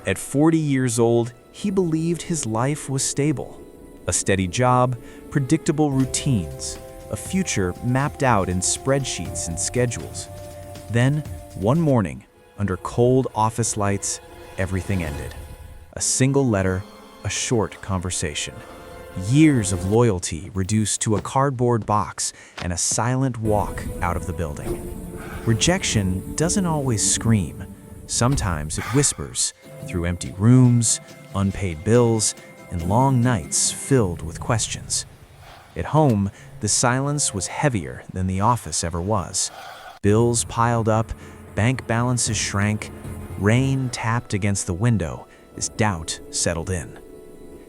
At 40 years old, he believed his life was stable. A steady job, predictable routines, a future mapped out in spreadsheets and schedules. Then, one morning, under cold office lights, everything ended. A single letter, a short conversation. Years of loyalty reduced to a cardboard box and a silent walk out of the building. Rejection doesn't always scream. Sometimes it whispers through empty rooms, unpaid bills, and long nights filled with questions. At home, the silence was heavier than the office ever was. Bills piled up, bank balances shrank, rain tapped against the window as doubt settled in.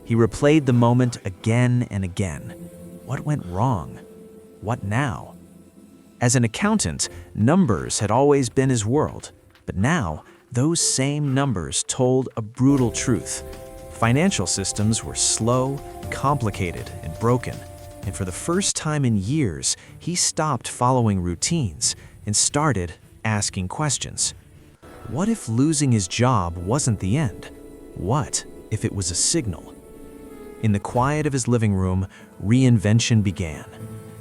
He replayed the moment again and again. What went wrong? What now? As an accountant, numbers had always been his world, but now those same numbers told a brutal truth. Financial systems were slow, complicated, and broken, and for the first time in years, he stopped following routines and started asking questions. What if losing his job wasn't the end? What if it was a signal? In the quiet of his living room, reinvention began.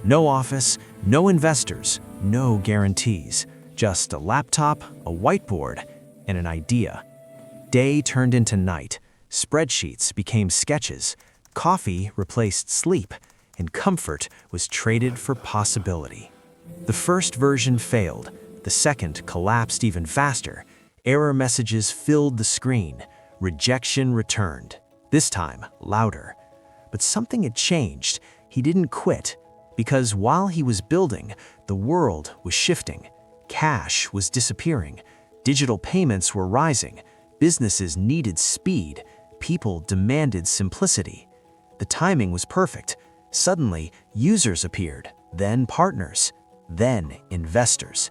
No office, no investors, no guarantees, just a laptop, a whiteboard, and an idea. Day turned into night, spreadsheets became sketches, coffee replaced sleep, and comfort was traded for possibility. The first version failed, the second collapsed even faster. Error messages filled the screen. Rejection returned, this time louder. But something had changed. He didn't quit, because while he was building, the world was shifting. Cash was disappearing. Digital payments were rising. Businesses needed speed. People demanded simplicity. The timing was perfect. Suddenly, users appeared, then partners, then investors.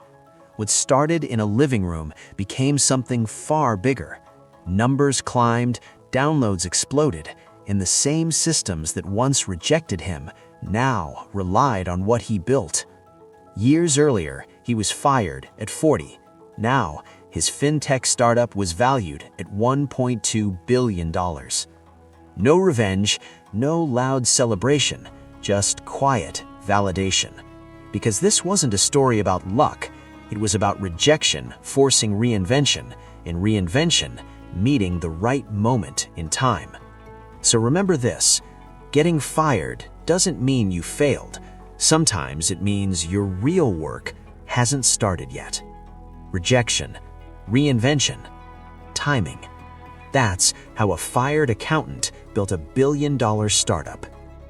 What started in a living room became something far bigger. Numbers climbed, downloads exploded, and the same systems that once rejected him now relied on what he built. Years earlier, he was fired at 40. Now, his fintech startup was valued at $1.2 billion. No revenge, no loud celebration, just quiet validation. Because this wasn't a story about luck, it was about rejection forcing reinvention, and reinvention meeting the right moment in time. So remember this, getting fired doesn't mean you failed. Sometimes it means your real work hasn't started yet. Rejection, reinvention, timing. That's how a fired accountant built a billion-dollar startup.